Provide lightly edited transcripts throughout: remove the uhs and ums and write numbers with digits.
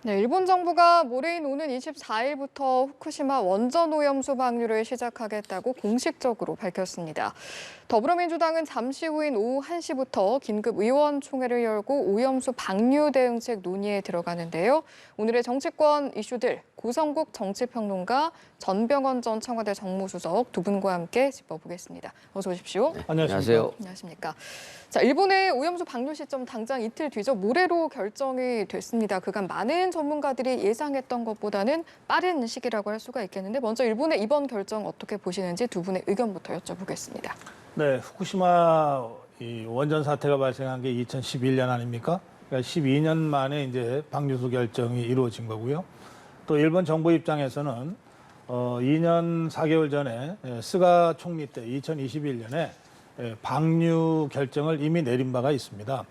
네, 일본 정부가 모레인 오는 24일부터 후쿠시마 원전 오염수 방류를 시작하겠다고 공식적으로 밝혔습니다. 더불어민주당은 잠시 후인 오후 1시부터 긴급 의원총회를 열고 오염수 방류 대응책 논의에 들어가는데요. 오늘의 정치권 이슈들 고성국 정치평론가 전병헌 전 청와대 정무수석 두 분과 함께 짚어보겠습니다. 어서 오십시오. 네, 안녕하세요. 안녕하십니까. 자, 일본의 오염수 방류 시점 당장 이틀 뒤죠. 모레로 결정이 됐습니다. 그간 많은 전문가들이 예상했던 것보다는 빠른 시기라고 할 수가 있겠는데 먼저 일본의 이번 결정 어떻게 보시는지 두 분의 의견부터 여쭤보겠습니다. 네, 후쿠시마 이 원전 사태가 발생한 게 2011년 아닙니까? 그러니까 12년 만에 이제 방류수 결정이 이루어진 거고요. 또 일본 정부 입장에서는 2년 4개월 전에 스가 총리 때 2021년에 방류 결정을 이미 내린 바가 있습니다.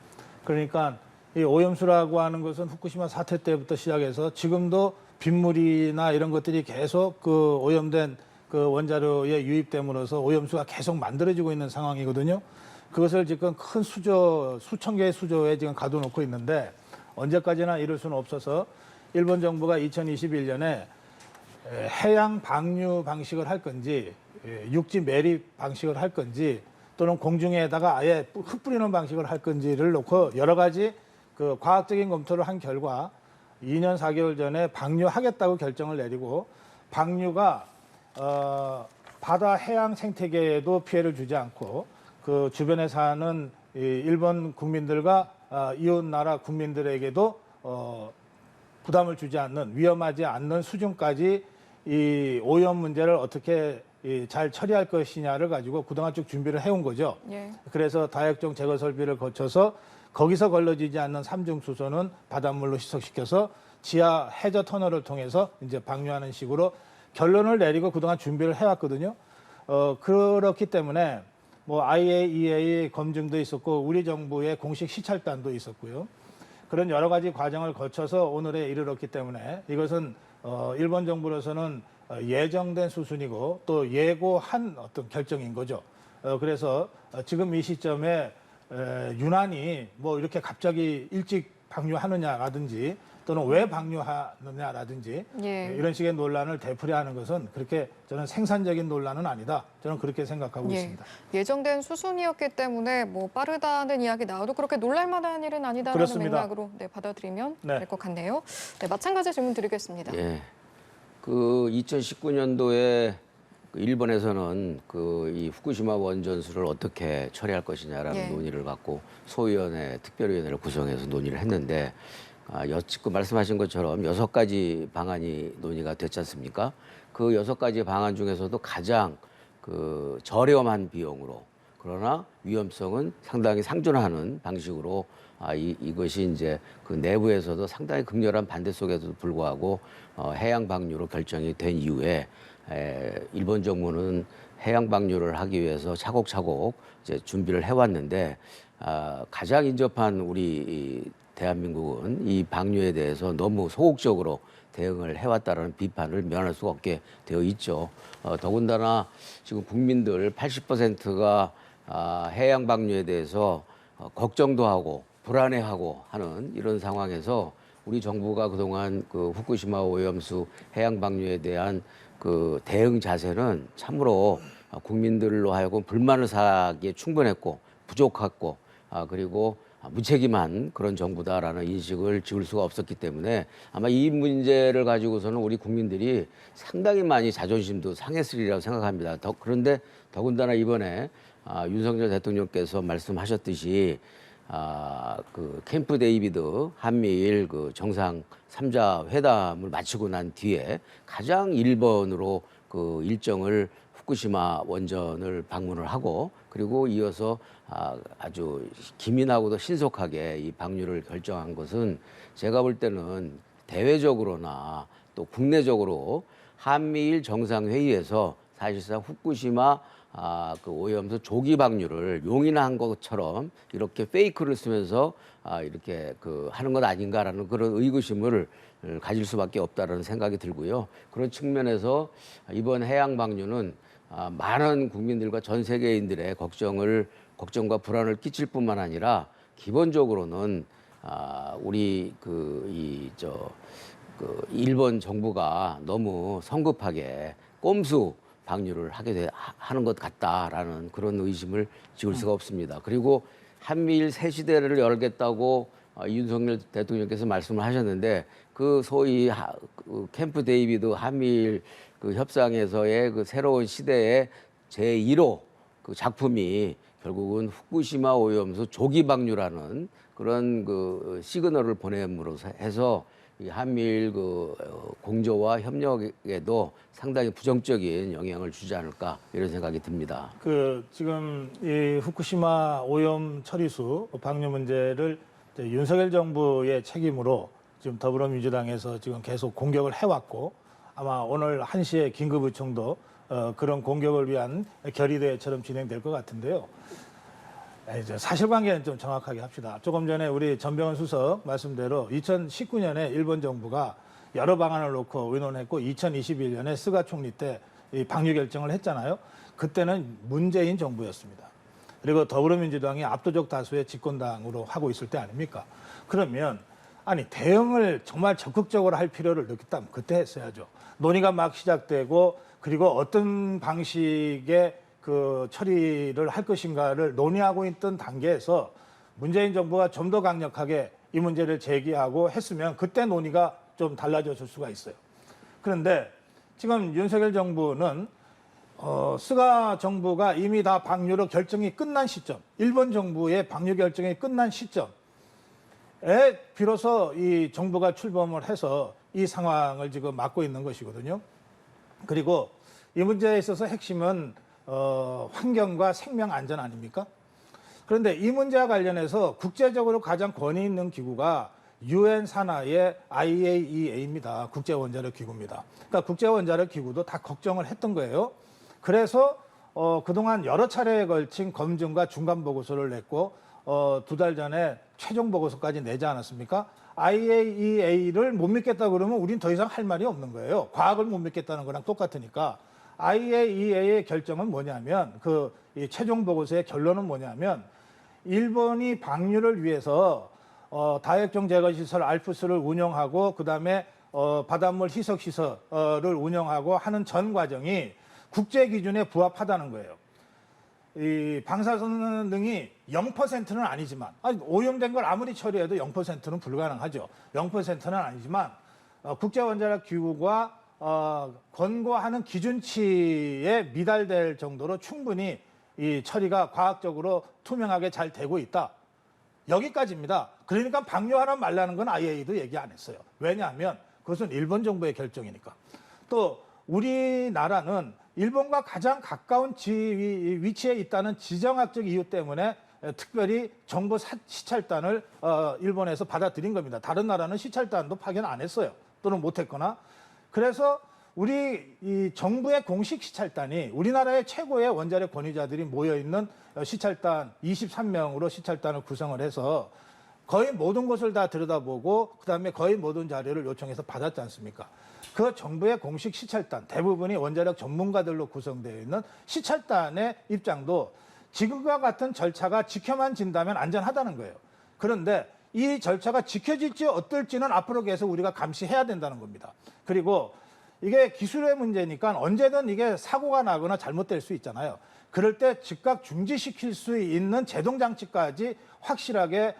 그러니까 이 오염수라고 하는 것은 후쿠시마 사태 때부터 시작해서 지금도 빗물이나 이런 것들이 계속 그 오염된 그 원자로에 유입됨으로써 오염수가 계속 만들어지고 있는 상황이거든요. 그것을 지금 큰 수조, 수천 개의 수조에 지금 가둬놓고 있는데 언제까지나 이럴 수는 없어서 일본 정부가 2021년에 해양 방류 방식을 할 건지 육지 매립 방식을 할 건지 또는 공중에다가 아예 흩뿌리는 방식을 할 건지를 놓고 여러 가지 그 과학적인 검토를 한 결과 2년 4개월 전에 방류하겠다고 결정을 내리고 방류가 바다 해양 생태계에도 피해를 주지 않고 그 주변에 사는 일본 국민들과 이웃 나라 국민들에게도 부담을 주지 않는 위험하지 않는 수준까지 이 오염 문제를 어떻게 잘 처리할 것이냐를 가지고 그동안 쭉 준비를 해온 거죠. 예. 그래서 다액종 제거 설비를 거쳐서 거기서 걸러지지 않는 삼중 수소는 바닷물로 희석시켜서 지하 해저 터널을 통해서 이제 방류하는 식으로 결론을 내리고 그동안 준비를 해왔거든요. 그렇기 때문에 뭐 IAEA 검증도 있었고 우리 정부의 공식 시찰단도 있었고요. 그런 여러 가지 과정을 거쳐서 오늘에 이르렀기 때문에 이것은 일본 정부로서는 예정된 수순이고 또 예고한 어떤 결정인 거죠. 그래서 지금 이 시점에 유난히 뭐 이렇게 갑자기 일찍 방류하느냐라든지 또는 왜 방류하느냐라든지 예. 이런 식의 논란을 되풀이하는 것은 그렇게 저는 생산적인 논란은 아니다. 저는 그렇게 생각하고 있습니다. 예정된 수순이었기 때문에 뭐 빠르다는 이야기 나와도 그렇게 놀랄만한 일은 아니다라는 그렇습니다. 맥락으로 받아들이면 네. 될 것 같네요. 네, 마찬가지 질문 드리겠습니다. 예. 그 2019년도에 일본에서는 그 이 후쿠시마 원전수를 어떻게 처리할 것이냐라는 예. 논의를 갖고 소위원회 특별위원회를 구성해서 논의를 했는데 지금 말씀하신 것처럼 6가지 방안이 논의가 됐지 않습니까? 그 6가지 방안 중에서도 가장 그 저렴한 비용으로 그러나 위험성은 상당히 상존하는 방식으로 이것이 이제 그 내부에서도 상당히 극렬한 반대 속에도 불구하고 해양 방류로 결정이 된 이후에 일본 정부는 해양 방류를 하기 위해서 차곡차곡 이제 준비를 해왔는데 가장 인접한 우리 대한민국은 이 방류에 대해서 너무 소극적으로 대응을 해왔다는 비판을 면할 수가 없게 되어 있죠. 더군다나 지금 국민들 80%가 해양 방류에 대해서 걱정도 하고 불안해하고 하는 이런 상황에서 우리 정부가 그동안 그 후쿠시마 오염수 해양 방류에 대한 그 대응 자세는 참으로 국민들로 하여금 불만을 사기에 충분했고 부족했고 그리고 무책임한 그런 정부다라는 인식을 지울 수가 없었기 때문에 아마 이 문제를 가지고서는 우리 국민들이 상당히 많이 자존심도 상했으리라고 생각합니다. 그런데 더군다나 이번에 윤석열 대통령께서 말씀하셨듯이 그 캠프 데이비드 한미일 그 정상 3자 회담을 마치고 난 뒤에 가장 1번으로 그 일정을 후쿠시마 원전을 방문을 하고 그리고 이어서 아주 기민하고도 신속하게 이 방류를 결정한 것은 제가 볼 때는 대외적으로나 또 국내적으로 한미일 정상회의에서 사실상 후쿠시마 그 오염수 조기 방류를 용인한 것처럼 이렇게 페이크를 쓰면서 이렇게 그 하는 것 아닌가라는 그런 의구심을 가질 수밖에 없다라는 생각이 들고요. 그런 측면에서 이번 해양 방류는 많은 국민들과 전 세계인들의 걱정과 불안을 끼칠 뿐만 아니라 기본적으로는 우리 일본 정부가 너무 성급하게 꼼수 방류를 하는 것 같다라는 그런 의심을 지울 수가 없습니다. 그리고 한미일 새 시대를 열겠다고 윤석열 대통령께서 말씀을 하셨는데 그 소위 캠프 데이비드 한미일 그 협상에서의 그 새로운 시대의 제1호 그 작품이 결국은 후쿠시마 오염수 조기 방류라는 그런 그 시그널을 보냄으로써 해서 이 한미일 공조와 협력에도 상당히 부정적인 영향을 주지 않을까 이런 생각이 듭니다. 지금 이 후쿠시마 오염 처리수 방류 문제를 이제 윤석열 정부의 책임으로 지금 더불어민주당에서 지금 계속 공격을 해왔고 아마 오늘 1시에 긴급의총도 그런 공격을 위한 결의대회처럼 진행될 것 같은데요. 이제 사실관계는 좀 정확하게 합시다. 조금 전에 우리 전병헌 수석 말씀대로 2019년에 일본 정부가 여러 방안을 놓고 의논했고 2021년에 스가 총리 때 이 방류 결정을 했잖아요. 그때는 문재인 정부였습니다. 그리고 더불어민주당이 압도적 다수의 집권당으로 하고 있을 때 아닙니까? 그러면 아니 대응을 정말 적극적으로 할 필요를 느꼈다면 그때 했어야죠. 논의가 막 시작되고 그리고 어떤 방식의 그 처리를 할 것인가를 논의하고 있던 단계에서 문재인 정부가 좀 더 강력하게 이 문제를 제기하고 했으면 그때 논의가 좀 달라졌을 수가 있어요. 그런데 지금 윤석열 정부는 스가 정부가 이미 다 방류로 결정이 끝난 시점, 일본 정부의 방류 결정이 끝난 시점에 비로소 이 정부가 출범을 해서 이 상황을 지금 맡고 있는 것이거든요. 그리고 이 문제에 있어서 핵심은 환경과 생명 안전 아닙니까? 그런데 이 문제와 관련해서 국제적으로 가장 권위 있는 기구가 UN 산하의 IAEA입니다. 국제원자력 기구입니다. 그러니까 국제원자력 기구도 다 걱정을 했던 거예요. 그래서 그동안 여러 차례에 걸친 검증과 중간 보고서를 냈고 2달 전에 최종 보고서까지 내지 않았습니까? IAEA를 못 믿겠다 그러면 우린 더 이상 할 말이 없는 거예요. 과학을 못 믿겠다는 거랑 똑같으니까. IAEA의 결정은 뭐냐면 이 최종 보고서의 결론은 뭐냐면 일본이 방류를 위해서 다액정 제거 시설 알프스를 운영하고 그다음에 바닷물 희석 시설을 운영하고 하는 전 과정이 국제 기준에 부합하다는 거예요. 이 방사선 등이 0%는 아니지만 오염된 걸 아무리 처리해도 0%는 불가능하죠. 0%는 아니지만 국제원자력 기구가 권고하는 기준치에 미달될 정도로 충분히 이 처리가 과학적으로 투명하게 잘 되고 있다. 여기까지입니다. 그러니까 방류하라 말라는 건 IAEA도 얘기 안 했어요. 왜냐하면 그것은 일본 정부의 결정이니까. 또 우리나라는 일본과 가장 가까운 위치에 있다는 지정학적 이유 때문에 특별히 정부 시찰단을 일본에서 받아들인 겁니다. 다른 나라는 시찰단도 파견 안 했어요. 또는 못했거나. 그래서 우리 이 정부의 공식 시찰단이 우리나라의 최고의 원자력 권위자들이 모여있는 시찰단 23명으로 시찰단을 구성을 해서 거의 모든 것을 다 들여다보고 그다음에 거의 모든 자료를 요청해서 받았지 않습니까? 그 정부의 공식 시찰단 대부분이 원자력 전문가들로 구성되어 있는 시찰단의 입장도 지금과 같은 절차가 지켜만 진다면 안전하다는 거예요. 그런데 이 절차가 지켜질지 어떨지는 앞으로 계속 우리가 감시해야 된다는 겁니다. 그리고 이게 기술의 문제니까 언제든 이게 사고가 나거나 잘못될 수 있잖아요. 그럴 때 즉각 중지시킬 수 있는 제동장치까지 확실하게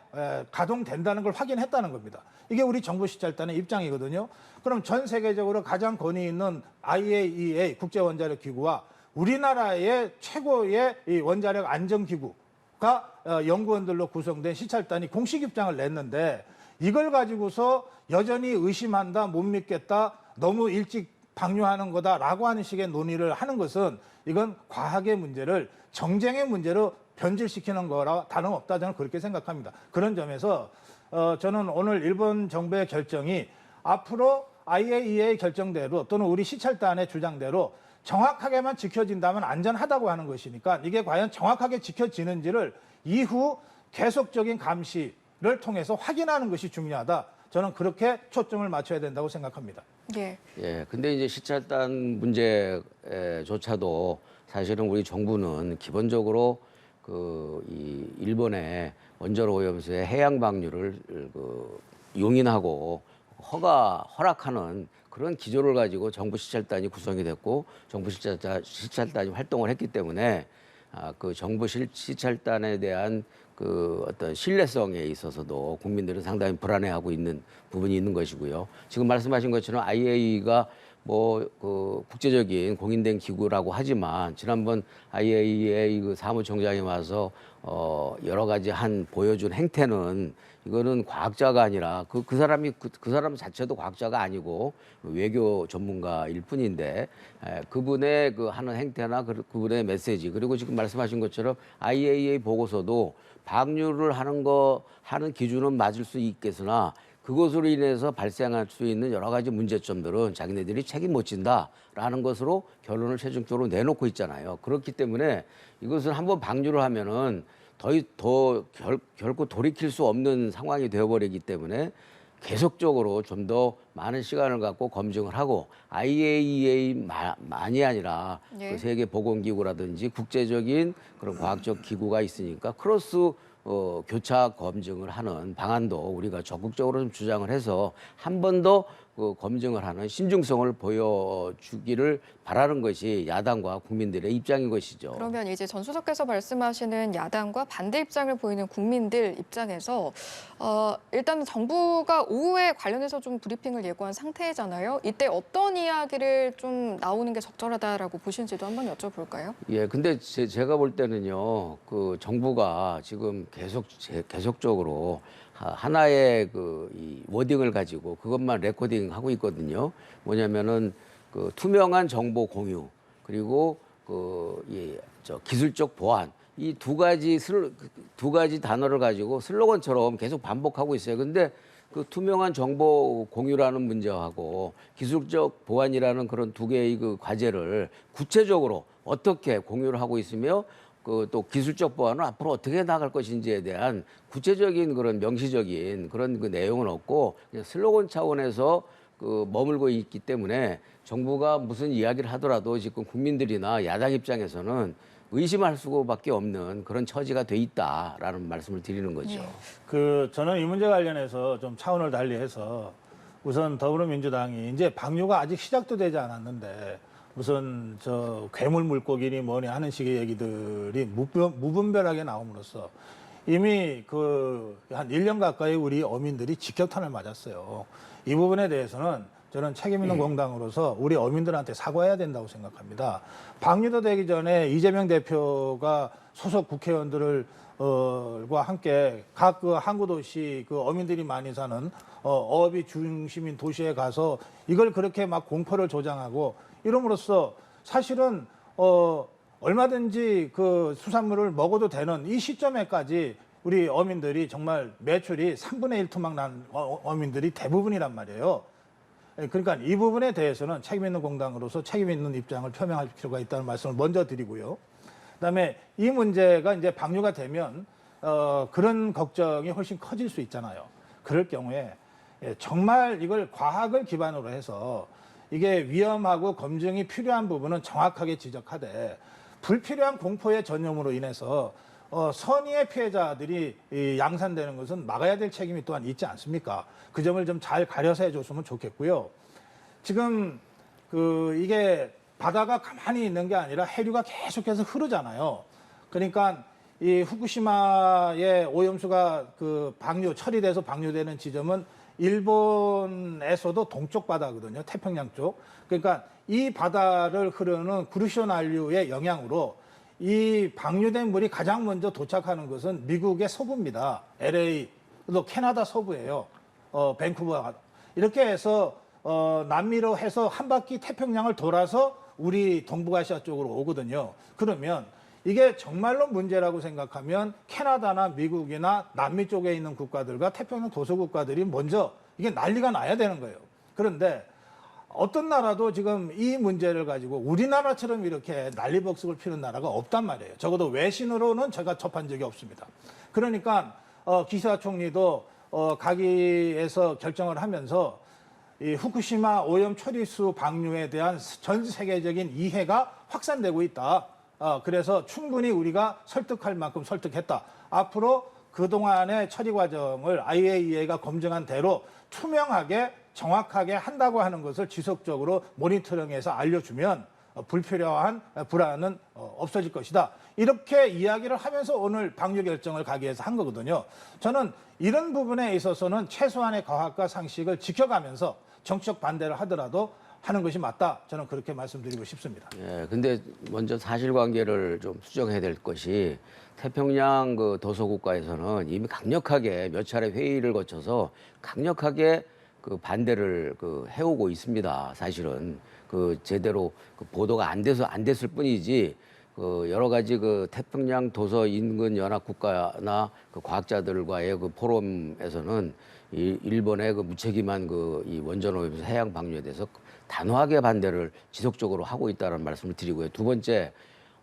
가동된다는 걸 확인했다는 겁니다. 이게 우리 정부 시찰단의 입장이거든요. 그럼 전 세계적으로 가장 권위 있는 IAEA 국제원자력 기구와 우리나라의 최고의 이 원자력 안전기구가 연구원들로 구성된 시찰단이 공식 입장을 냈는데 이걸 가지고서 여전히 의심한다, 못 믿겠다, 너무 일찍 방류하는 거다라고 하는 식의 논의를 하는 것은 이건 과학의 문제를 정쟁의 문제로 변질시키는 거라 다름없다 저는 그렇게 생각합니다. 그런 점에서 저는 오늘 일본 정부의 결정이 앞으로 IAEA 결정대로 또는 우리 시찰단의 주장대로 정확하게만 지켜진다면 안전하다고 하는 것이니까 이게 과연 정확하게 지켜지는지를 이후 계속적인 감시를 통해서 확인하는 것이 중요하다. 저는 그렇게 초점을 맞춰야 된다고 생각합니다. 예. 예, 근데 이제 시찰단 문제조차도 사실은 우리 정부는 기본적으로 이 일본의 원전 오염수의 해양 방류를 용인하고 허락하는 그런 기조를 가지고 정부 시찰단이 구성이 됐고 정부 시찰단이 활동을 했기 때문에 그 정부 시찰단에 대한 그 어떤 신뢰성에 있어서도 국민들은 상당히 불안해하고 있는 부분이 있는 것이고요. 지금 말씀하신 것처럼 IAEA가 그 국제적인 공인된 기구라고 하지만 지난번 IAEA 그 사무총장이 와서 여러 가지 보여준 행태는 이거는 과학자가 아니라 그 사람 자체도 과학자가 아니고 외교 전문가일 뿐인데 그분의 그 하는 행태나 그분의 메시지 그리고 지금 말씀하신 것처럼 IAEA 보고서도 방류를 하는 기준은 맞을 수 있겠으나 그것으로 인해서 발생할 수 있는 여러 가지 문제점들은 자기네들이 책임 못 진다라는 것으로 결론을 최종적으로 내놓고 있잖아요. 그렇기 때문에 이것은 한번 방류를 하면은 결코 돌이킬 수 없는 상황이 되어버리기 때문에 계속적으로 좀 더 많은 시간을 갖고 검증을 하고 IAEA만이 아니라 예. 그 세계 보건기구라든지 국제적인 그런 과학적 기구가 있으니까 크로스 교차 검증을 하는 방안도 우리가 적극적으로 좀 주장을 해서 한 번 더 그 검증을 하는 신중성을 보여주기를 바라는 것이 야당과 국민들의 입장인 것이죠. 그러면 이제 전 수석께서 말씀하시는 야당과 반대 입장을 보이는 국민들 입장에서 일단 정부가 오후에 관련해서 좀 브리핑을 예고한 상태잖아요. 이때 어떤 이야기를 좀 나오는 게 적절하다라고 보시는지도 한번 여쭤볼까요? 예, 근데 제가 볼 때는요, 그 정부가 지금 계속적으로 하나의 이 워딩을 가지고 그것만 레코딩 하고 있거든요. 뭐냐면은 그 투명한 정보 공유 그리고 기술적 보안 이 두 가지 단어를 가지고 슬로건처럼 계속 반복하고 있어요. 근데 그 투명한 정보 공유라는 문제하고 기술적 보안이라는 그런 두 개의 그 과제를 구체적으로 어떻게 공유를 하고 있으며 또 기술적 보안은 앞으로 어떻게 나갈 것인지에 대한 구체적인 그런 명시적인 그런 그 내용은 없고 그냥 슬로건 차원에서 머물고 있기 때문에 정부가 무슨 이야기를 하더라도 지금 국민들이나 야당 입장에서는 의심할 수밖에 없는 그런 처지가 돼 있다라는 말씀을 드리는 거죠. 저는 이 문제 관련해서 좀 차원을 달리해서 우선 더불어민주당이 이제 방류가 아직 시작도 되지 않았는데 무슨 괴물 물고기니 뭐니 하는 식의 얘기들이 무분별하게 나옴으로써 이미 한 1년 가까이 우리 어민들이 직격탄을 맞았어요. 이 부분에 대해서는 저는 책임 있는 공당으로서 우리 어민들한테 사과해야 된다고 생각합니다. 방류도 되기 전에 이재명 대표가 소속 국회의원들과 함께 각 항구도시 어민들이 많이 사는 어업이 중심인 도시에 가서 이걸 그렇게 막 공포를 조장하고 이름으로써 사실은 얼마든지 그 수산물을 먹어도 되는 이 시점에까지 우리 어민들이 정말 매출이 3분의 1 토막 난 어민들이 대부분이란 말이에요. 그러니까 이 부분에 대해서는 책임 있는 공당으로서 책임 있는 입장을 표명할 필요가 있다는 말씀을 먼저 드리고요. 그다음에 이 문제가 이제 방류가 되면 그런 걱정이 훨씬 커질 수 있잖아요. 그럴 경우에 정말 이걸 과학을 기반으로 해서 이게 위험하고 검증이 필요한 부분은 정확하게 지적하되 불필요한 공포의 전염으로 인해서 선의의 피해자들이 양산되는 것은 막아야 될 책임이 또한 있지 않습니까? 그 점을 좀 잘 가려서 해줬으면 좋겠고요. 지금 이게 바다가 가만히 있는 게 아니라 해류가 계속해서 흐르잖아요. 그러니까 이 후쿠시마의 오염수가 처리돼서 방류되는 지점은 일본에서도 동쪽 바다거든요. 태평양 쪽. 그러니까 이 바다를 흐르는 구르시온 한류의 영향으로 이 방류된 물이 가장 먼저 도착하는 것은 미국의 서부입니다. LA, 또 캐나다 서부예요. 밴쿠버가. 이렇게 해서 남미로 해서 한 바퀴 태평양을 돌아서 우리 동북아시아 쪽으로 오거든요. 그러면 이게 정말로 문제라고 생각하면 캐나다나 미국이나 남미 쪽에 있는 국가들과 태평양 도서국가들이 먼저 이게 난리가 나야 되는 거예요. 그런데 어떤 나라도 지금 이 문제를 가지고 우리나라처럼 이렇게 난리벅석을 피는 나라가 없단 말이에요. 적어도 외신으로는 제가 접한 적이 없습니다. 그러니까 기시다 총리도 가기에서 결정을 하면서 이 후쿠시마 오염 처리수 방류에 대한 전 세계적인 이해가 확산되고 있다. 그래서 충분히 우리가 설득할 만큼 설득했다. 앞으로 그동안의 처리 과정을 IAEA가 검증한 대로 투명하게 정확하게 한다고 하는 것을 지속적으로 모니터링해서 알려주면 불필요한 불안은 없어질 것이다. 이렇게 이야기를 하면서 오늘 방류 결정을 가기 위해서 한 거거든요. 저는 이런 부분에 있어서는 최소한의 과학과 상식을 지켜가면서 정치적 반대를 하더라도 하는 것이 맞다. 저는 그렇게 말씀드리고 싶습니다. 예, 근데 먼저 사실관계를 좀 수정해야 될 것이 태평양 그 도서국가에서는 이미 강력하게 몇 차례 회의를 거쳐서 강력하게 그 반대를 그 해오고 있습니다. 사실은 그 제대로 그 보도가 안 됐을 뿐이지 그 여러 가지 그 태평양 도서 인근 연합 국가나 그 과학자들과의 그 포럼에서는 일본의 그 무책임한 그 이 원전 오염수 해양 방류에 대해서 단호하게 반대를 지속적으로 하고 있다는 말씀을 드리고요. 두 번째,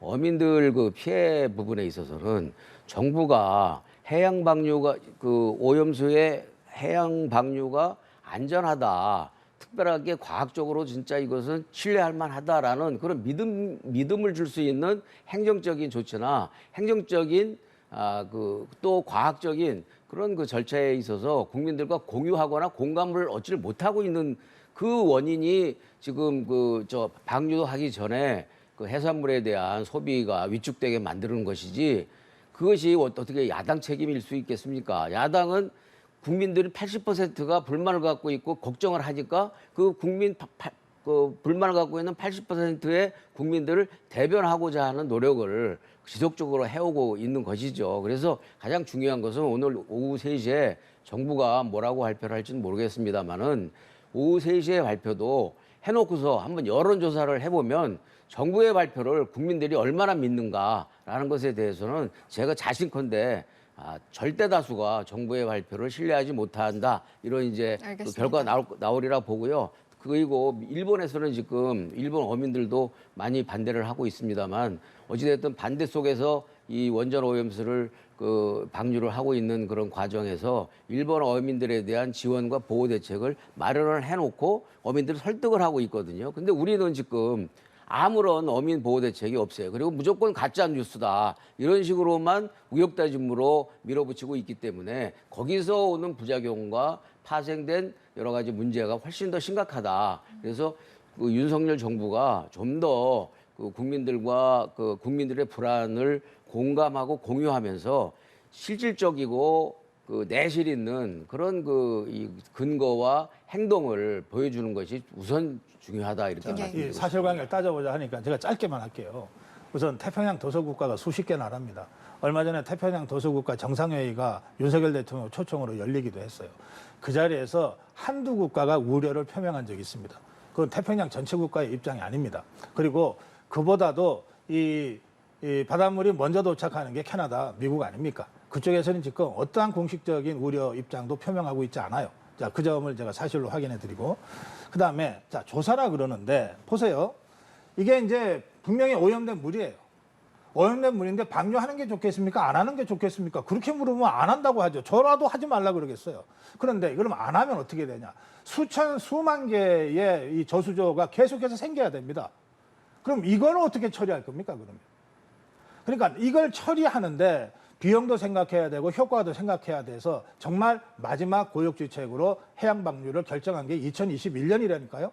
어민들 그 피해 부분에 있어서는 정부가 해양 방류가 그 오염수의 해양 방류가 안전하다. 특별하게 과학적으로 진짜 이것은 신뢰할 만하다라는 그런 믿음을 줄 수 있는 행정적인 조치나 행정적인 그 또 과학적인 그런 그 절차에 있어서 국민들과 공유하거나 공감을 얻지를 못하고 있는 그 원인이 지금 그 저 방류하기 전에 그 해산물에 대한 소비가 위축되게 만드는 것이지 그것이 어떻게 야당 책임일 수 있겠습니까? 야당은 국민들이 80%가 불만을 갖고 있고 걱정을 하니까 그 그 불만을 갖고 있는 80%의 국민들을 대변하고자 하는 노력을 지속적으로 해오고 있는 것이죠. 그래서 가장 중요한 것은 오늘 오후 3시에 정부가 뭐라고 발표를 할지는 모르겠습니다만은 오후 3시에 발표도 해놓고서 한번 여론조사를 해보면 정부의 발표를 국민들이 얼마나 믿는가라는 것에 대해서는 제가 자신컨대 절대 다수가 정부의 발표를 신뢰하지 못한다. 이런 이제 그 결과가 나오리라 보고요. 그리고 일본에서는 지금 일본 어민들도 많이 반대를 하고 있습니다만 어찌됐든 반대 속에서 이 원전 오염수를 그 방류를 하고 있는 그런 과정에서 일본 어민들에 대한 지원과 보호 대책을 마련을 해놓고 어민들을 설득을 하고 있거든요. 근데 우리는 지금 아무런 어민 보호 대책이 없어요. 그리고 무조건 가짜 뉴스다. 이런 식으로만 우욕다짐으로 밀어붙이고 있기 때문에 거기서 오는 부작용과 파생된 여러 가지 문제가 훨씬 더 심각하다. 그래서 그 윤석열 정부가 좀 더 그 국민들과 그 국민들의 불안을 공감하고 공유하면서 실질적이고 그 내실 있는 그런 그 이 근거와 행동을 보여주는 것이 우선 중요하다 이렇게 말씀드리고 이 사실관계를 따져보자 하니까 제가 짧게만 할게요. 우선 태평양 도서국가가 수십 개 나라입니다. 얼마 전에 태평양 도서국가 정상회의가 윤석열 대통령 초청으로 열리기도 했어요. 그 자리에서 한두 국가가 우려를 표명한 적이 있습니다. 그건 태평양 전체 국가의 입장이 아닙니다. 그리고 그보다도 이 바닷물이 먼저 도착하는 게 캐나다, 미국 아닙니까? 그쪽에서는 지금 어떠한 공식적인 우려 입장도 표명하고 있지 않아요. 자, 그 점을 제가 사실로 확인해 드리고. 그 다음에, 자, 조사라 그러는데, 보세요. 이게 이제 분명히 오염된 물이에요. 오염된 물인데 방류하는 게 좋겠습니까? 안 하는 게 좋겠습니까? 그렇게 물으면 안 한다고 하죠. 저라도 하지 말라 그러겠어요. 그런데 그럼 안 하면 어떻게 되냐? 수만 개의 이 저수조가 계속해서 생겨야 됩니다. 그럼 이걸 어떻게 처리할 겁니까, 그러면? 그러니까 이걸 처리하는데 비용도 생각해야 되고 효과도 생각해야 돼서 정말 마지막 고육지책으로 해양 방류를 결정한 게 2021년이라니까요.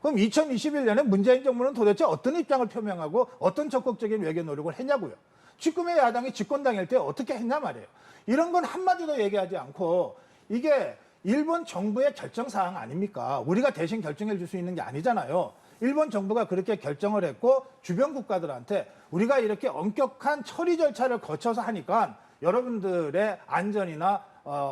그럼 2021년에 문재인 정부는 도대체 어떤 입장을 표명하고 어떤 적극적인 외교 노력을 했냐고요. 지금의 야당이 집권당일 때 어떻게 했냐 말이에요. 이런 건 한마디도 얘기하지 않고 이게 일본 정부의 결정사항 아닙니까? 우리가 대신 결정해 줄 수 있는 게 아니잖아요. 일본 정부가 그렇게 결정을 했고 주변 국가들한테 우리가 이렇게 엄격한 처리 절차를 거쳐서 하니까 여러분들의 안전이나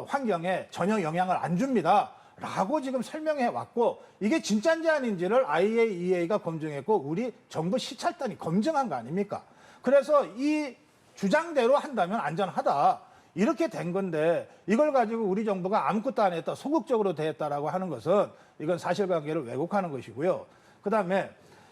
환경에 전혀 영향을 안 줍니다. 라고 지금 설명해 왔고 이게 진짜인지 아닌지를 IAEA가 검증했고 우리 정부 시찰단이 검증한 거 아닙니까? 그래서 이 주장대로 한다면 안전하다. 이렇게 된 건데 이걸 가지고 우리 정부가 아무것도 안 했다. 소극적으로 대했다라고 하는 것은 이건 사실관계를 왜곡하는 것이고요. 그다음에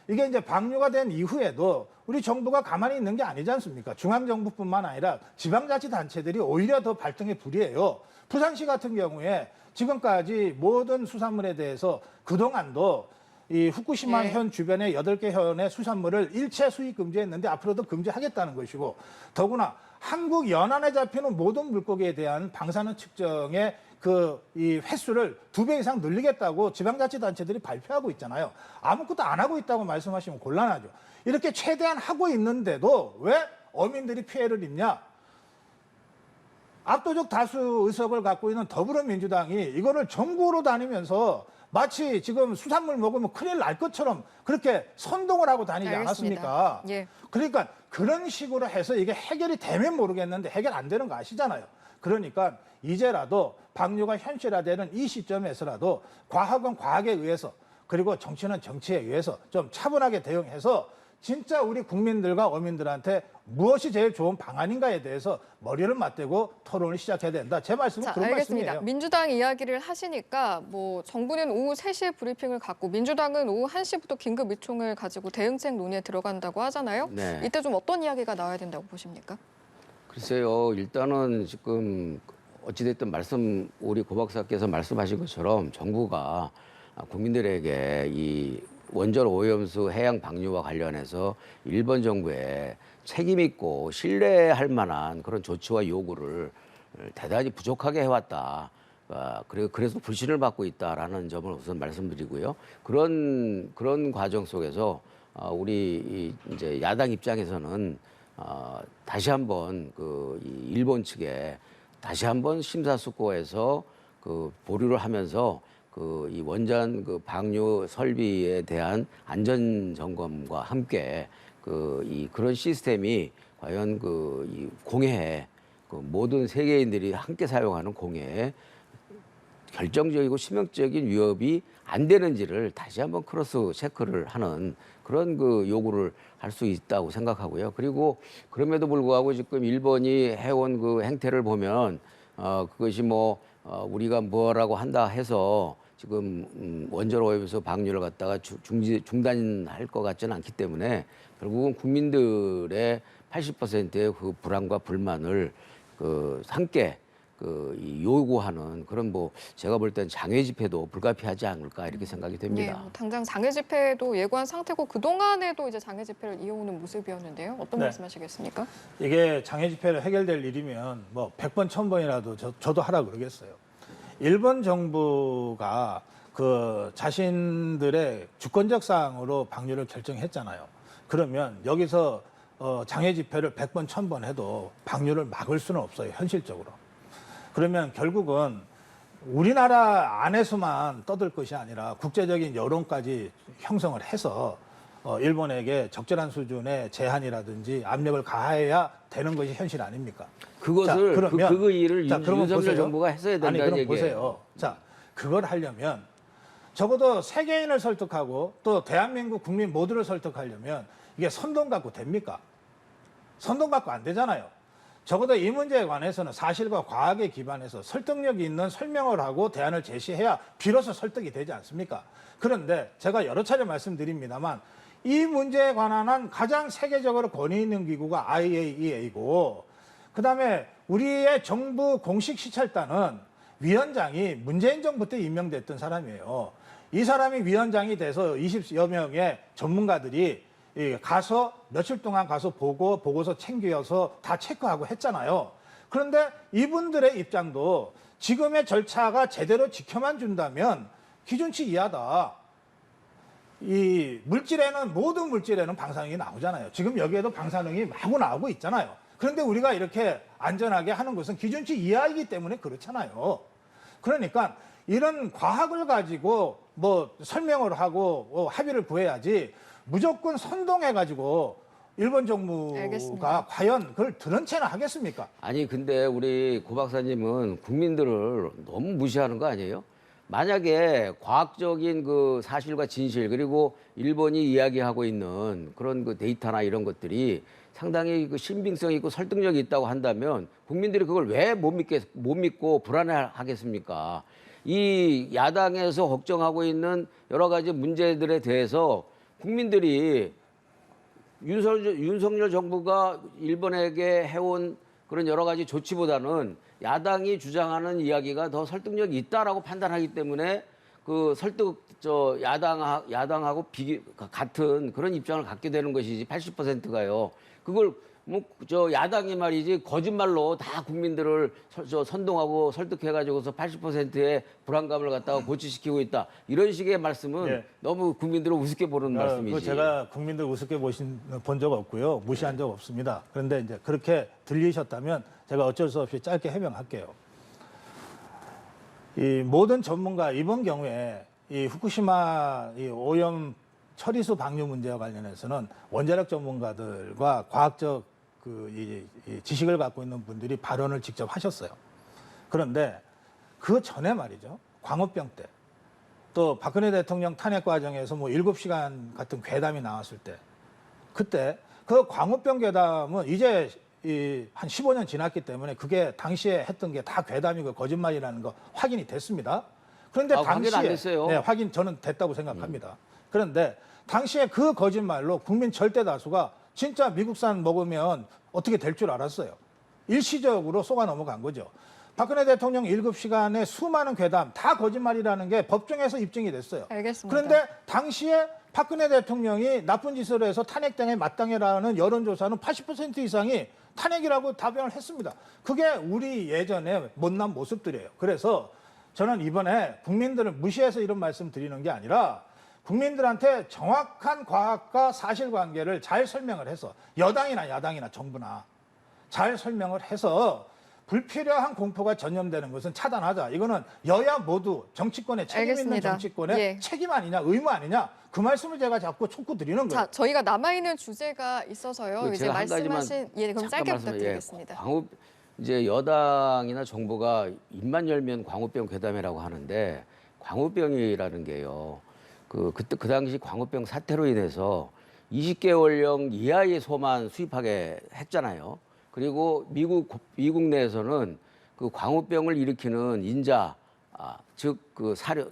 이게 이제 방류가 된 이후에도 우리 정부가 가만히 있는 게 아니지 않습니까? 중앙정부뿐만 아니라 지방자치단체들이 오히려 더 발등에 불이에요. 부산시 같은 경우에 지금까지 모든 수산물에 대해서 그동안도 이 후쿠시마 네. 현 주변의 8개 현의 수산물을 일체 수입 금지했는데 앞으로도 금지하겠다는 것이고, 더구나 한국 연안에 잡히는 모든 물고기에 대한 방사능 측정의 이 횟수를 2배 이상 늘리겠다고 지방자치단체들이 발표하고 있잖아요. 아무것도 안 하고 있다고 말씀하시면 곤란하죠. 이렇게 최대한 하고 있는데도 왜 어민들이 피해를 입냐? 압도적 다수 의석을 갖고 있는 더불어민주당이 이거를 전국으로 다니면서 마치 지금 수산물 먹으면 큰일 날 것처럼 그렇게 선동을 하고 다니지 알겠습니다. 않았습니까? 예. 그러니까 그런 식으로 해서 이게 해결이 되면 모르겠는데 해결 안 되는 거 아시잖아요. 그러니까 이제라도 방류가 현실화되는 이 시점에서라도 과학은 과학에 의해서, 그리고 정치는 정치에 의해서 좀 차분하게 대응해서 진짜 우리 국민들과 어민들한테 무엇이 제일 좋은 방안인가에 대해서 머리를 맞대고 토론을 시작해야 된다. 제 말씀은 자, 그런 알겠습니다. 말씀이에요. 민주당 이야기를 하시니까 뭐 정부는 오후 3시에 브리핑을 갖고 민주당은 오후 1시부터 긴급 의총을 가지고 대응책 논의에 들어간다고 하잖아요. 네. 이때 좀 어떤 이야기가 나와야 된다고 보십니까? 글쎄요, 일단은 지금 어찌됐든 우리 고 박사께서 말씀하신 것처럼 정부가 국민들에게 이 원전 오염수 해양 방류와 관련해서 일본 정부에 책임 있고 신뢰할 만한 그런 조치와 요구를 대단히 부족하게 해왔다. 그래서 불신을 받고 있다라는 점을 우선 말씀드리고요. 그런 과정 속에서 우리 이제 야당 입장에서는 다시 한번 이 일본 측에 다시 한번 심사숙고해서 보류를 하면서 이 원전 방류 설비에 대한 안전 점검과 함께 그런 시스템이 과연 이 공해에 모든 세계인들이 함께 사용하는 공해에 결정적이고 치명적인 위협이 안 되는지를 다시 한번 크로스 체크를 하는 그런 요구를 할 수 있다고 생각하고요. 그리고 그럼에도 불구하고 지금 일본이 해온 행태를 보면 그것이 우리가 뭐라고 한다 해서 지금 원전 오염수 방류를 갖다가 중단할 것 같지는 않기 때문에 결국은 국민들의 80%의 불안과 불만을 함께 이 요구하는 그런 제가 볼 땐 장외 집회도 불가피하지 않을까 이렇게 생각이 예, 됩니다. 당장 장애 집회도 예고한 상태고 그동안에도 이제 장애 집회를 이어오는 모습이었는데요. 어떤 네. 말씀하시겠습니까? 이게 장애 집회로 해결될 일이면 100번, 1000번이라도 저도 하라 그러겠어요. 일본 정부가 자신들의 주권적 사항으로 방류를 결정했잖아요. 그러면 여기서 장애 집회를 100번, 1000번 해도 방류를 막을 수는 없어요, 현실적으로. 그러면 결국은 우리나라 안에서만 떠들 것이 아니라 국제적인 여론까지 형성을 해서 일본에게 적절한 수준의 제한이라든지 압력을 가해야 되는 것이 현실 아닙니까? 그것을 자, 그러면, 그 일을 그러면 윤석열 보세요. 정부가 했어야 아니, 된다는 그럼 얘기예요. 보세요. 자, 그걸 하려면 적어도 세계인을 설득하고 또 대한민국 국민 모두를 설득하려면 이게 선동 갖고 됩니까? 선동 갖고 안 되잖아요. 적어도 이 문제에 관해서는 사실과 과학에 기반해서 설득력 있는 설명을 하고 대안을 제시해야 비로소 설득이 되지 않습니까? 그런데 제가 여러 차례 말씀드립니다만 이 문제에 관한 한 가장 세계적으로 권위 있는 기구가 IAEA고, 그다음에 우리의 정부 공식 시찰단은 위원장이 문재인 정부 때 임명됐던 사람이에요. 이 사람이 위원장이 돼서 20여 명의 전문가들이 가서 며칠 동안 가서 보고서 챙겨서 다 체크하고 했잖아요. 그런데 이분들의 입장도 지금의 절차가 제대로 지켜만 준다면 기준치 이하다. 이 물질에는, 모든 물질에는 방사능이 나오잖아요. 지금 여기에도 방사능이 마구 나오고 있잖아요. 그런데 우리가 이렇게 안전하게 하는 것은 기준치 이하이기 때문에 그렇잖아요. 그러니까 이런 과학을 가지고 설명을 하고 합의를 구해야지 무조건 선동해가지고 일본 정부가 알겠습니다. 과연 그걸 들은 채나 하겠습니까? 아니 근데 우리 고 박사님은 국민들을 너무 무시하는 거 아니에요? 만약에 과학적인 사실과 진실 그리고 일본이 이야기하고 있는 그런 데이터나 이런 것들이 상당히 신빙성 있고 설득력이 있다고 한다면 국민들이 그걸 왜 못 믿고 불안해하겠습니까? 이 야당에서 걱정하고 있는 여러 가지 문제들에 대해서 국민들이 윤석열 정부가 일본에게 해온 그런 여러 가지 조치보다는 야당이 주장하는 이야기가 더 설득력이 있다라고 판단하기 때문에 그 설득 야당하고 같은 그런 입장을 갖게 되는 것이지 80%가요. 그걸 뭐 야당이 말이지 거짓말로 다 국민들을 선동하고 설득해가지고서 80%의 불안감을 갖다가 고취시키고 있다. 이런 식의 말씀은 예. 너무 국민들을 우습게 보는 말씀이지. 제가 국민들 우습게 본 적 없고요. 무시한 적 없습니다. 그런데 이제 그렇게 들리셨다면 제가 어쩔 수 없이 짧게 해명할게요. 이 모든 전문가 이번 경우에 이 후쿠시마 이 오염 처리수 방류 문제와 관련해서는 원자력 전문가들과 과학적 이 지식을 갖고 있는 분들이 발언을 직접 하셨어요. 그런데 그 전에 말이죠. 광우병 때 또 박근혜 대통령 탄핵 과정에서 뭐 7시간 같은 괴담이 나왔을 때 그때 그 광우병 괴담은 이제 한 15년 지났기 때문에 그게 당시에 했던 게 다 괴담이고 거짓말이라는 거 확인이 됐습니다. 그런데 확인 안 됐어요. 네, 확인 저는 됐다고 생각합니다. 그런데 당시에 그 거짓말로 국민 절대 다수가 진짜 미국산 먹으면 어떻게 될 줄 알았어요. 일시적으로 속아 넘어간 거죠. 박근혜 대통령 7시간의 수많은 괴담 다 거짓말이라는 게 법정에서 입증이 됐어요. 알겠습니다. 그런데 당시에 박근혜 대통령이 나쁜 짓을 해서 탄핵당에 마땅해라는 여론조사는 80% 이상이 탄핵이라고 답변을 했습니다. 그게 우리 예전의 못난 모습들이에요. 그래서 저는 이번에 국민들을 무시해서 이런 말씀 드리는 게 아니라 국민들한테 정확한 과학과 사실관계를 잘 설명을 해서 여당이나 야당이나 정부나 잘 설명을 해서 불필요한 공포가 전염되는 것은 차단하자. 이거는 여야 모두 정치권의 책임 있는 알겠습니다. 정치권의 예. 책임 아니냐, 의무 아니냐. 그 말씀을 제가 자꾸 촉구 드리는 거예요. 자, 저희가 남아있는 주제가 있어서요. 이제 제가 한 가지만 말씀하신 그럼 짧게 잠깐 부탁드리겠습니다. 이제 여당이나 정부가 입만 열면 광우병 괴담이라고 하는데 광우병이라는 게요. 그때 그 당시 광우병 사태로 인해서 20개월령 이하의 소만 수입하게 했잖아요. 그리고 미국 내에서는 그 광우병을 일으키는 인자, 즉 그 사료,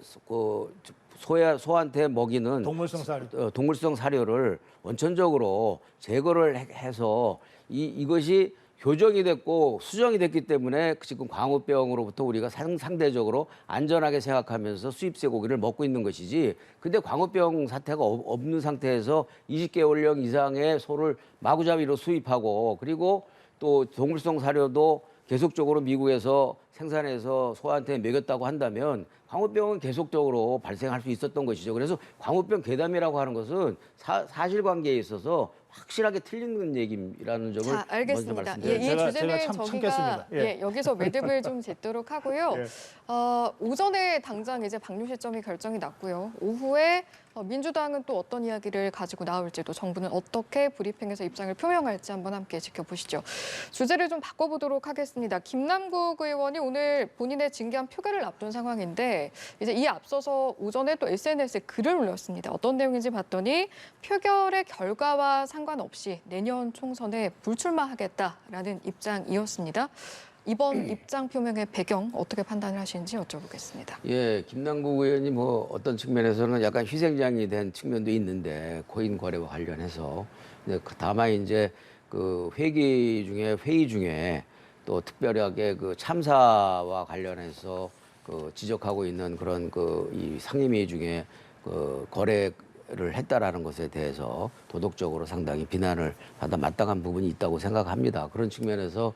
소한테 먹이는 동물성 사료. 동물성 사료를 원천적으로 제거를 해서 이것이 교정이 됐고 수정이 됐기 때문에 지금 광우병으로부터 우리가 상대적으로 안전하게 생각하면서 수입 쇠고기를 먹고 있는 것이지. 근데 광우병 사태가 없는 상태에서 20개월령 이상의 소를 마구잡이로 수입하고 그리고 또 동물성 사료도 계속적으로 미국에서 생산해서 소한테 먹였다고 한다면 광우병은 계속적으로 발생할 수 있었던 것이죠. 그래서 광우병 괴담이라고 하는 것은 사실관계에 있어서 확실하게 틀리는 얘기라는 점을 자, 알겠습니다. 먼저 말씀드려요. 이 제가 주제는 참 저기가 참겠습니다. 예. 여기서 매듭을 좀 짓도록 하고요. 예. 오전에 당장 이제 방류 시점이 결정이 났고요. 오후에 민주당은 또 어떤 이야기를 가지고 나올지도 정부는 어떻게 브리핑에서 입장을 표명할지 한번 함께 지켜보시죠. 주제를 좀 바꿔보도록 하겠습니다. 김남국 의원이 오늘 본인의 징계안 표결을 앞둔 상황인데 이제 이 앞서서 오전에 또 SNS에 글을 올렸습니다. 어떤 내용인지 봤더니 표결의 결과와 상관없이 내년 총선에 불출마하겠다라는 입장이었습니다. 이번 입장 표명의 배경 어떻게 판단을 하시는지 여쭤보겠습니다. 예, 김남국 의원이 뭐 어떤 측면에서는 약간 희생양이 된 측면도 있는데 코인 거래와 관련해서 다만 이제 그 회의 중에 또 특별하게 그 참사와 관련해서 그 지적하고 있는 그런 이 상임위 중에 그 거래를 했다라는 것에 대해서 도덕적으로 상당히 비난을 받아 마땅한 부분이 있다고 생각합니다. 그런 측면에서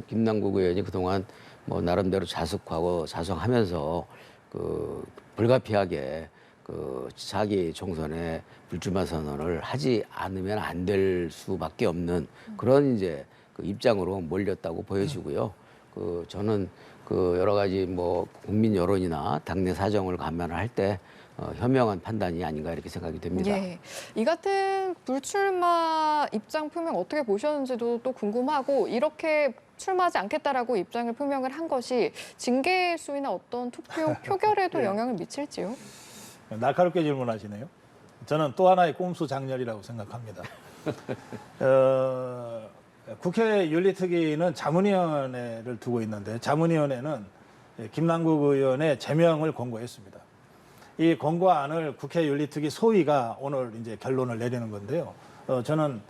김남국 의원이 그동안 뭐 나름대로 자숙하고 자성하면서 그 불가피하게 그 자기 총선에 불출마 선언을 하지 않으면 안 될 수밖에 없는 그런 이제 그 입장으로 몰렸다고 보여지고요. 저는 여러 가지 뭐 국민 여론이나 당내 사정을 감안할 때 현명한 판단이 아닌가 이렇게 생각이 됩니다. 예, 이 같은 불출마 입장 표명 어떻게 보셨는지도 또 궁금하고 이렇게 출마하지 않겠다라고 입장을 표명을 한 것이 징계 수위나 어떤 투표 표결에도 예. 영향을 미칠지요? 날카롭게 질문하시네요. 저는 또 하나의 꼼수 장렬이라고 생각합니다. 국회 윤리특위는 자문위원회를 두고 있는데 자문위원회는 김남국 의원의 제명을 권고했습니다. 이 권고안을 국회 윤리특위 소위가 오늘 이제 결론을 내리는 건데요. 저는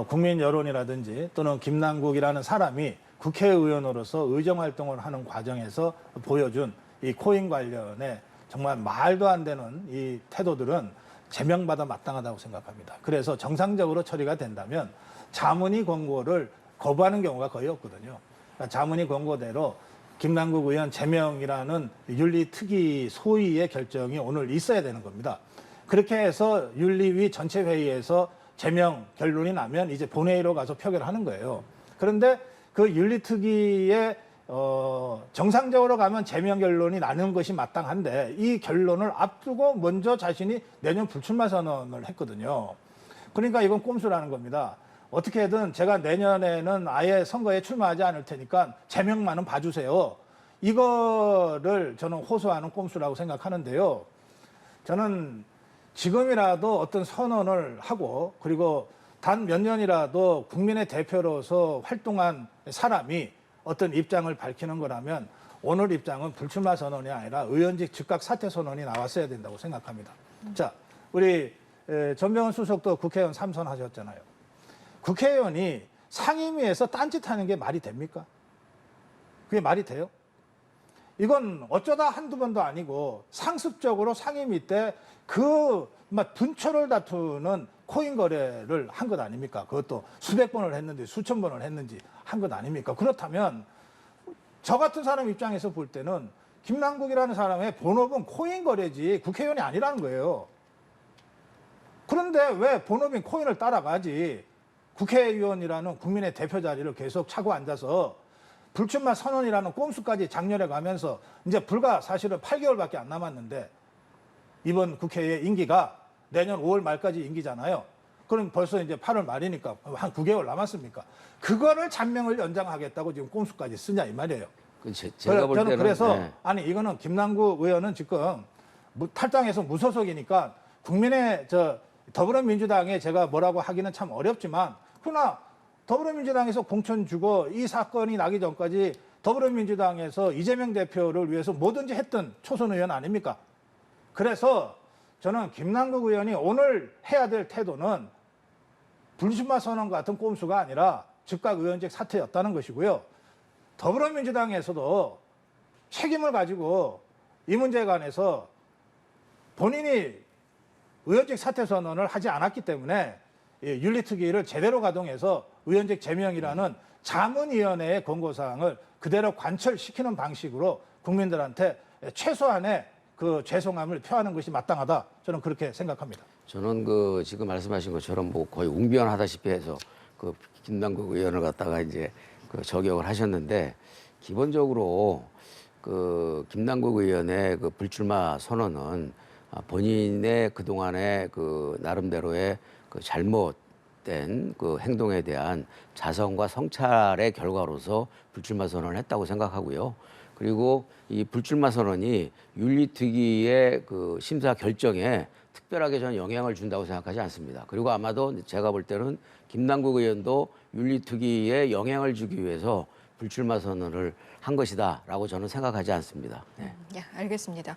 국민 여론이라든지 또는 김남국이라는 사람이 국회의원으로서 의정 활동을 하는 과정에서 보여준 이 코인 관련의 정말 말도 안 되는 이 태도들은 제명받아 마땅하다고 생각합니다. 그래서 정상적으로 처리가 된다면 자문위 권고를 거부하는 경우가 거의 없거든요. 그러니까 자문위 권고대로 김남국 의원 제명이라는 윤리특위 소위의 결정이 오늘 있어야 되는 겁니다. 그렇게 해서 윤리위 전체 회의에서 제명 결론이 나면 이제 본회의로 가서 표결하는 거예요. 그런데 그 윤리특위의 정상적으로 가면 제명 결론이 나는 것이 마땅한데 이 결론을 앞두고 먼저 자신이 내년 불출마 선언을 했거든요. 그러니까 이건 꼼수라는 겁니다. 어떻게든 제가 내년에는 아예 선거에 출마하지 않을 테니까 제명만은 봐주세요. 이거를 저는 호소하는 꼼수라고 생각하는데요. 저는 지금이라도 어떤 선언을 하고 그리고 단 몇 년이라도 국민의 대표로서 활동한 사람이 어떤 입장을 밝히는 거라면 오늘 입장은 불출마 선언이 아니라 의원직 즉각 사퇴 선언이 나왔어야 된다고 생각합니다. 자, 우리 전병헌 수석도 국회의원 3선 하셨잖아요. 국회의원이 상임위에서 딴짓하는 게 말이 됩니까? 그게 말이 돼요? 이건 어쩌다 한두 번도 아니고 상습적으로 상임위 때 그 분초를 다투는 코인 거래를 한 것 아닙니까? 그것도 수백 번을 했는지 수천 번을 했는지 한 것 아닙니까? 그렇다면 저 같은 사람 입장에서 볼 때는 김남국이라는 사람의 본업은 코인 거래지 국회의원이 아니라는 거예요. 그런데 왜 본업인 코인을 따라가지 국회의원이라는 국민의 대표 자리를 계속 차고 앉아서 불출마 선언이라는 꼼수까지 장렬해 가면서 이제 불과 사실은 8개월밖에 안 남았는데 이번 국회의 임기가 내년 5월 말까지 임기잖아요. 그럼 벌써 이제 8월 말이니까 한 9개월 남았습니까? 그거를 잔명을 연장하겠다고 지금 꼼수까지 쓰냐 이 말이에요. 제가 볼 저는 때는 그래서 네. 아니 이거는 김남국 의원은 지금 탈당해서 무소속이니까 국민의 더불어민주당에 제가 뭐라고 하기는 참 어렵지만 그러나 더불어민주당에서 공천 주고 이 사건이 나기 전까지 더불어민주당에서 이재명 대표를 위해서 뭐든지 했던 초선 의원 아닙니까? 그래서 저는 김남국 의원이 오늘 해야 될 태도는 불출마 선언 같은 꼼수가 아니라 즉각 의원직 사퇴였다는 것이고요. 더불어민주당에서도 책임을 가지고 이 문제에 관해서 본인이 의원직 사퇴 선언을 하지 않았기 때문에 윤리특위를 제대로 가동해서 의원직 제명이라는 자문위원회의 권고사항을 그대로 관철시키는 방식으로 국민들한테 최소한의 그 죄송함을 표하는 것이 마땅하다. 저는 그렇게 생각합니다. 저는 그 지금 말씀하신 것처럼 뭐 거의 웅변하다시피 해서 그 김남국 의원을 갖다가 이제 그 저격을 하셨는데 기본적으로 그 김남국 의원의 그 불출마 선언은 본인의 그동안의 그 나름대로의 그 잘못된 그 행동에 대한 자성과 성찰의 결과로서 불출마 선언을 했다고 생각하고요. 그리고 이 불출마 선언이 윤리특위의 그 심사 결정에 특별하게 저는 영향을 준다고 생각하지 않습니다. 그리고 아마도 제가 볼 때는 김남국 의원도 윤리특위에 영향을 주기 위해서 불출마 선언을 한 것이다라고 저는 생각하지 않습니다. 네. 예, 알겠습니다.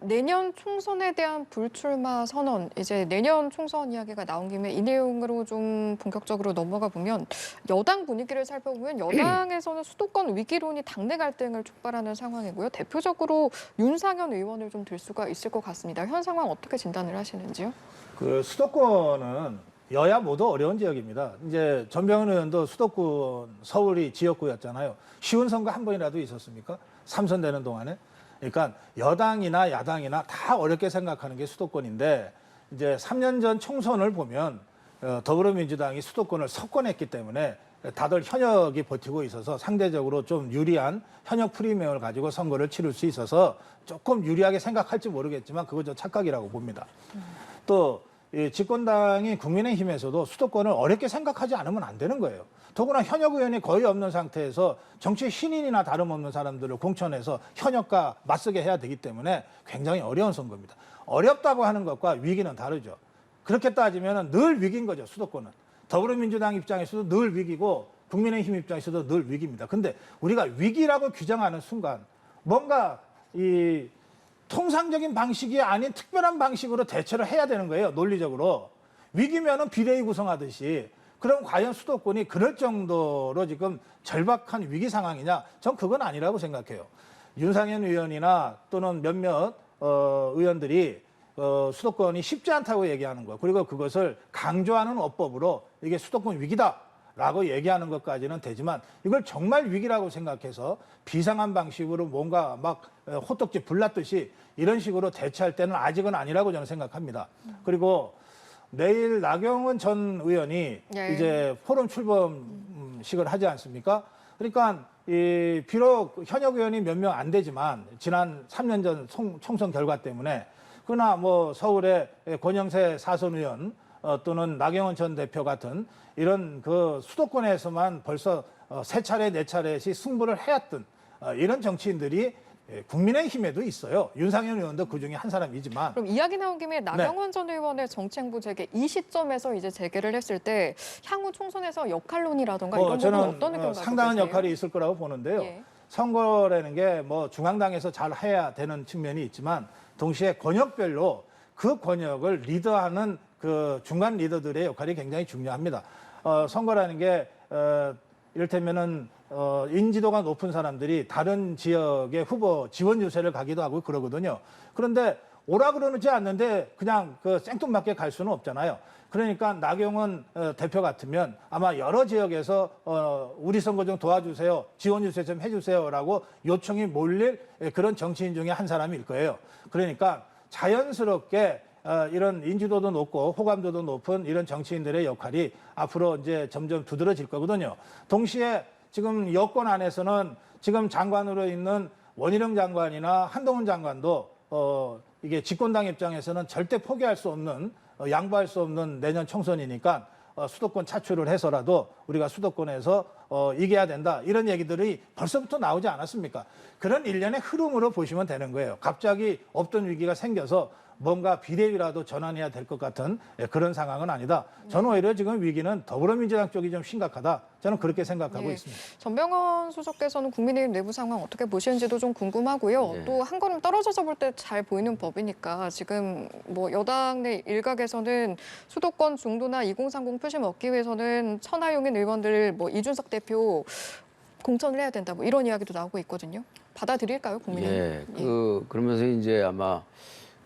내년 총선에 대한 불출마 선언, 이제 내년 총선 이야기가 나온 김에 이 내용으로 좀 본격적으로 넘어가 보면 여당 분위기를 살펴보면 여당에서는 수도권 위기론이 당내 갈등을 촉발하는 상황이고요. 대표적으로 윤상현 의원을 좀 들 수가 있을 것 같습니다. 현 상황 어떻게 진단을 하시는지요? 그 수도권은 여야 모두 어려운 지역입니다. 이제 전병헌 의원도 수도권 서울이 지역구였잖아요. 쉬운 선거 한 번이라도 있었습니까? 3선 되는 동안에. 그러니까 여당이나 야당이나 다 어렵게 생각하는 게 수도권인데 이제 3년 전 총선을 보면 더불어민주당이 수도권을 석권했기 때문에 다들 현역이 버티고 있어서 상대적으로 좀 유리한 현역 프리미엄을 가지고 선거를 치를 수 있어서 조금 유리하게 생각할지 모르겠지만 그건 좀 착각이라고 봅니다. 또 이 집권당인 국민의힘에서도 수도권을 어렵게 생각하지 않으면 안 되는 거예요. 더구나 현역 의원이 거의 없는 상태에서 정치 신인이나 다름없는 사람들을 공천해서 현역과 맞서게 해야 되기 때문에 굉장히 어려운 선거입니다. 어렵다고 하는 것과 위기는 다르죠. 그렇게 따지면 늘 위기인 거죠, 수도권은. 더불어민주당 입장에서도 늘 위기고 국민의힘 입장에서도 늘 위기입니다. 근데 우리가 위기라고 규정하는 순간 뭔가 이 통상적인 방식이 아닌 특별한 방식으로 대처를 해야 되는 거예요, 논리적으로. 위기면은 비대위 구성하듯이. 그럼 과연 수도권이 그럴 정도로 지금 절박한 위기 상황이냐? 전 그건 아니라고 생각해요. 윤상현 의원이나 또는 몇몇 의원들이 수도권이 쉽지 않다고 얘기하는 거, 그리고 그것을 강조하는 어법으로 이게 수도권 위기다라고 얘기하는 것까지는 되지만, 이걸 정말 위기라고 생각해서 비상한 방식으로 뭔가 막 호떡집 불났듯이 이런 식으로 대처할 때는 아직은 아니라고 저는 생각합니다. 그리고 내일 나경원 전 의원이 예. 이제 포럼 출범식을 하지 않습니까? 그러니까 비록 현역 의원이 몇 명 안 되지만 지난 3년 전 총선 결과 때문에, 그러나 뭐 서울의 권영세 사선 의원 또는 나경원 전 대표 같은 이런 그 수도권에서만 벌써 세 차례 네 차례씩 승부를 해왔던 이런 정치인들이 국민의힘에도 있어요. 윤상현 의원도 그 중에 한 사람이지만. 그럼 이야기 나온 김에 나경원 전 의원의 정치행보 재개 이 시점에서 이제 재개를 했을 때 향후 총선에서 역할론이라던가 이런 부분 저는 어떤 느낌 가지고 상당한 계세요? 역할이 있을 거라고 보는데요. 예. 선거라는 게 뭐 중앙당에서 잘 해야 되는 측면이 있지만, 동시에 권역별로 그 권역을 리더하는 그 중간 리더들의 역할이 굉장히 중요합니다. 선거라는 게 이를테면은 인지도가 높은 사람들이 다른 지역의 후보 지원 유세를 가기도 하고 그러거든요. 그런데 오라 그러지 않는데 그냥 그 생뚱맞게 갈 수는 없잖아요. 그러니까 나경원 대표 같으면 아마 여러 지역에서 우리 선거 좀 도와주세요, 지원 유세 좀 해주세요라고 요청이 몰릴 그런 정치인 중에 한 사람일 거예요. 그러니까 자연스럽게 이런 인지도도 높고 호감도도 높은 이런 정치인들의 역할이 앞으로 이제 점점 두드러질 거거든요. 동시에 지금 여권 안에서는 지금 장관으로 있는 원희룡 장관이나 한동훈 장관도 이게 집권당 입장에서는 절대 포기할 수 없는, 양보할 수 없는 내년 총선이니까 수도권 차출을 해서라도 우리가 수도권에서 이겨야 된다, 이런 얘기들이 벌써부터 나오지 않았습니까? 그런 일련의 흐름으로 보시면 되는 거예요. 갑자기 없던 위기가 생겨서 뭔가 비대위라도 전환해야 될 것 같은 그런 상황은 아니다. 저는 오히려 지금 위기는 더불어민주당 쪽이 좀 심각하다, 저는 그렇게 생각하고 예. 있습니다. 전병헌 수석께서는 국민의힘 내부 상황 어떻게 보시는지도 좀 궁금하고요. 네. 또 한 걸음 떨어져서 볼 때 잘 보이는 법이니까 지금 뭐 여당 내 일각에서는 수도권 중도나 2030 표심 얻기 위해서는 천하용인 의원들, 뭐 이준석 대표 공천을 해야 된다, 뭐 이런 이야기도 나오고 있거든요. 받아들일까요, 국민의힘? 예, 그러면서 이제 아마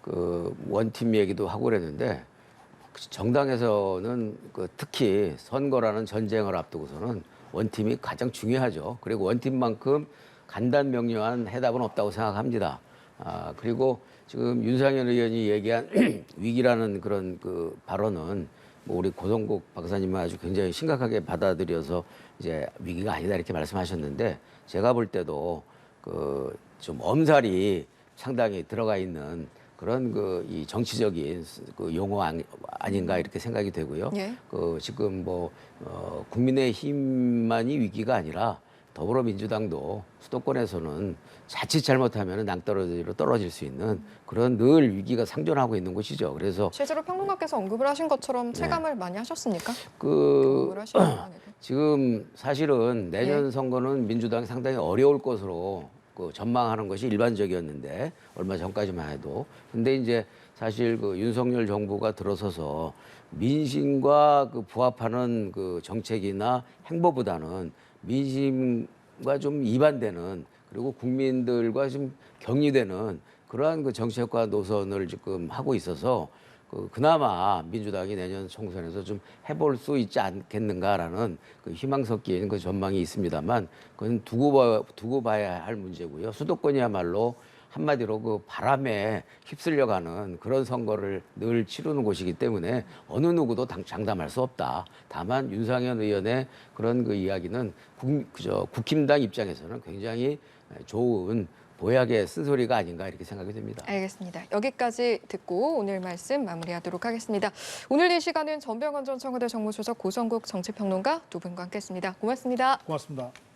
그 원팀 얘기도 하고 그랬는데, 정당에서는 특히 선거라는 전쟁을 앞두고서는 원팀이 가장 중요하죠. 그리고 원팀만큼 간단명료한 해답은 없다고 생각합니다. 그리고 지금 윤상현 의원이 얘기한 위기라는 그런 그 발언은 뭐 우리 고성국 박사님은 아주 굉장히 심각하게 받아들여서 이제 위기가 아니다 이렇게 말씀하셨는데, 제가 볼 때도 그 좀 엄살이 상당히 들어가 있는 그런 이 정치적인 그 용어 아닌가 이렇게 생각이 되고요. 예. 지금 국민의힘만이 위기가 아니라 더불어민주당도 수도권에서는 자칫 잘못하면 낭떠러지로 떨어질 수 있는 그런 늘 위기가 상존하고 있는 곳이죠. 그래서 실제로 평론가께서 언급을 하신 것처럼 체감을 많이 하셨습니까? 그 언급을 하시는 동안에도. 지금 사실은 내년 선거는 민주당이 상당히 어려울 것으로 전망하는 것이 일반적이었는데, 얼마 전까지만 해도. 근데 이제 사실 윤석열 정부가 들어서서 민심과 부합하는 정책이나 행보보다는 민심과 좀 이반되는, 그리고 국민들과 좀 격리되는 그러한 정책과 노선을 지금 하고 있어서 그나마 민주당이 내년 총선에서 좀 해볼 수 있지 않겠는가라는 희망 섞인 전망이 있습니다만, 그건 두고 봐야 할 문제고요. 수도권이야말로 한마디로 바람에 휩쓸려가는 그런 선거를 늘 치르는 곳이기 때문에 어느 누구도 장담할 수 없다. 다만 윤상현 의원의 그런 이야기는 국힘당 입장에서는 굉장히 좋은 보약의 쓴소리가 아닌가 이렇게 생각이 됩니다. 알겠습니다. 여기까지 듣고 오늘 말씀 마무리하도록 하겠습니다. 오늘 이 시간은 전병헌 전 청와대 정무수석, 고성국 정치평론가 두 분과 함께했습니다. 고맙습니다. 고맙습니다.